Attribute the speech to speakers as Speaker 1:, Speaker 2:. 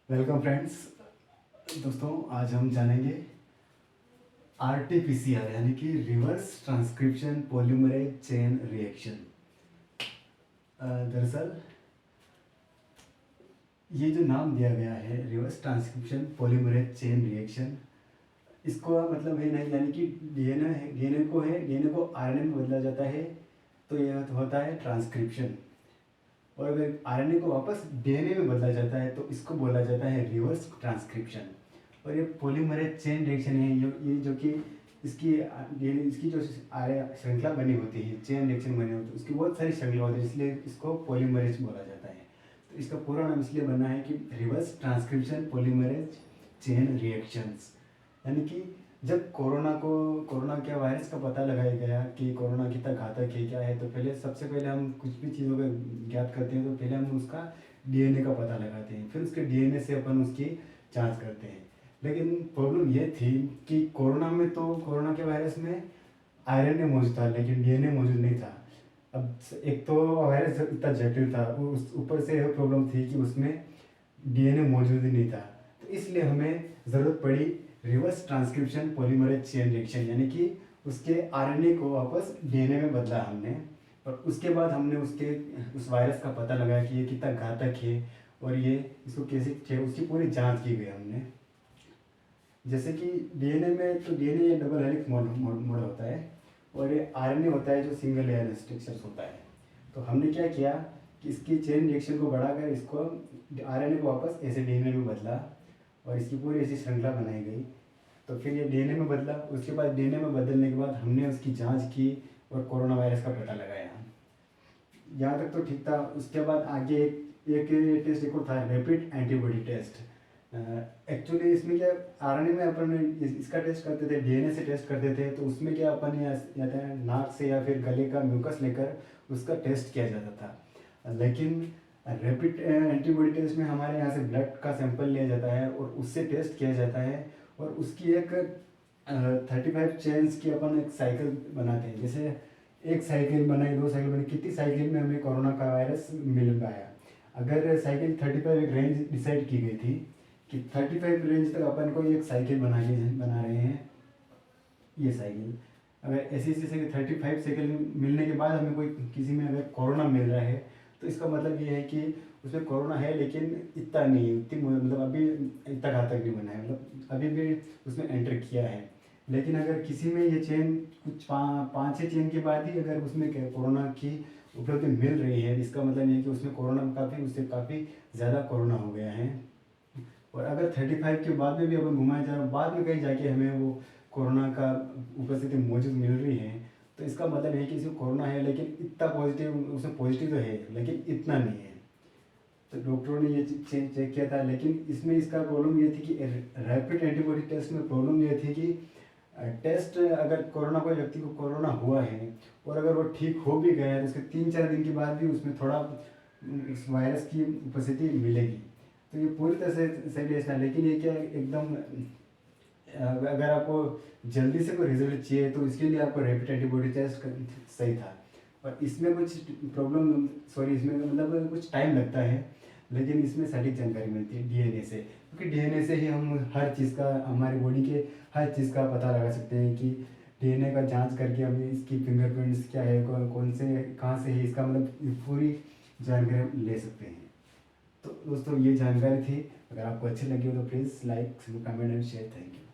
Speaker 1: Welcome friends. दोस्तों, आज हम जानेंगे आरटीपीसीआर यानी कि reverse transcription polymerase chain reaction. दरअसल ये जो नाम दिया गया है reverse transcription polymerase chain reaction, इसको मतलब है नहीं, यानी कि डीएनए को आरएनए में बदला जाता है तो यह होता है ट्रांसक्रिप्शन। और अगर आरएनए को वापस डीएनए में बदला जाता है तो इसको बोला जाता है रिवर्स ट्रांसक्रिप्शन। और ये पॉलीमरेज चेन रिएक्शन है, ये जो कि इसकी जो श्रृंखला बनी होती है, चेन रिएक्शन बनी होती है, उसकी बहुत सारी श्रृंखला होती है, इसलिए इसको पॉलीमरेज बोला जाता है। तो इसका पूरा नाम इसलिए बना है कि reverse transcription polymerase chain reactions. यानी कि जब कोरोना के वायरस का पता लगाया गया कि कोरोना कितना घातक है क्या है, तो सबसे पहले हम कुछ भी चीज़ों का ज्ञात करते हैं तो पहले हम उसका डीएनए का पता लगाते हैं, फिर उसके डीएनए से अपन उसकी जांच करते हैं। लेकिन प्रॉब्लम ये थी कि कोरोना के वायरस में आरएनए मौजूद था लेकिन डीएनए मौजूद नहीं था। अब एक तो वायरस इतना जटिल था, उस ऊपर से यह प्रॉब्लम थी कि उसमें डीएनए मौजूद ही नहीं था। तो इसलिए हमें ज़रूरत पड़ी reverse transcription polymerase chain reaction, यानी कि उसके आरएनए को वापस डीएनए में बदला हमने। और उसके बाद हमने उस वायरस का पता लगाया कि ये कितना घातक है और ये इसको कैसे उसकी पूरी जांच की गई हमने। जैसे कि डीएनए में तो डीएनए डबल हेलिक्स मोड होता है और ये आरएनए होता है जो सिंगल लेयर स्ट्रक्चर्स होता है। तो हमने क्या किया कि इसकी चेन रिएक्शन को बढ़ाकर इसको आरएनए को वापस ऐसे डीएनए में बदला और इसकी पूरी ऐसी श्रृंखला बनाई गई। तो फिर ये डीएनए में बदला, उसके बाद डीएनए में बदलने के बाद हमने उसकी जांच की और कोरोना वायरस का पता लगाया। यहाँ तक तो ठीक था। उसके बाद आगे एक टेस्ट एक और था, रैपिड एंटीबॉडी टेस्ट। एक्चुअली इसमें क्या आरएनए में अपन इसका टेस्ट करते थे, डीएनए से टेस्ट करते थे, तो उसमें क्या अपन या तो नाक से या फिर गले का म्यूकस लेकर उसका टेस्ट किया जाता था। लेकिन रैपिड एंटीबॉडी टेस्ट में हमारे यहाँ से ब्लड का सैंपल लिया जाता है और उससे टेस्ट किया जाता है और उसकी एक 35 चेन्स की अपन एक साइकिल बनाते हैं। जैसे एक साइकिल बनाई, दो साइकिल बनी, कितनी साइकिल में हमें कोरोना का वायरस मिल पाया। अगर साइकिल 35 एक रेंज डिसाइड की गई थी कि 35 रेंज तक अपन को एक साइकिल बना रहे हैं, ये साइकिल अगर ऐसी साइकिल 35 साइकिल मिलने के बाद हमें कोई किसी में अगर कोरोना मिल रहा है तो इसका मतलब ये है कि उसमें कोरोना है लेकिन इतना नहीं है, उतनी मतलब अभी इतना घातक नहीं बना है, मतलब अभी भी उसमें एंटर किया है। लेकिन अगर किसी में ये चेन कुछ 5-6 चेन के बाद ही अगर उसमें कोरोना की उपलब्धि मिल रही है, इसका मतलब ये है कि उसमें कोरोना उससे काफ़ी ज़्यादा कोरोना हो गया है। और अगर 35 के बाद में भी अपन घुमाए जा रहे बाद में कहीं जाके हमें वो कोरोना का उपस्थिति मौजूद मिल रही है, तो इसका मतलब है कि इसमें कोरोना है लेकिन इतना पॉजिटिव, उसमें पॉजिटिव तो है लेकिन इतना नहीं है। तो डॉक्टरों ने ये चेक किया था, लेकिन इसमें इसका प्रॉब्लम ये थी कि रैपिड एंटीबॉडी टेस्ट में प्रॉब्लम ये थी कि टेस्ट अगर कोई व्यक्ति को कोरोना हुआ है और अगर वो ठीक हो भी गया है तो उसके 3-4 दिन के बाद भी उसमें थोड़ा इस वायरस की उपस्थिति मिलेगी। तो ये पूरी तरह से सही टेस्ट है, लेकिन ये क्या एकदम अगर आपको जल्दी से कोई रिजल्ट चाहिए तो इसके लिए आपको रैपिड एंटीबॉडी टेस्ट सही था। और इसमें कुछ प्रॉब्लम इसमें मतलब कुछ टाइम लगता है, लेकिन इसमें सटीक जानकारी मिलती है डीएनए से, क्योंकि डीएनए से ही हम हर चीज़ का, हमारी बॉडी के हर चीज़ का पता लगा सकते हैं कि डीएनए का जांच करके हम इसकी फिंगरप्रिंट्स क्या है, कौन से कहाँ से है, इसका मतलब पूरी जानकारी हम ले सकते हैं। तो दोस्तों, ये जानकारी थी। अगर आपको अच्छी लगी हो तो please like, comment and share. Thank you.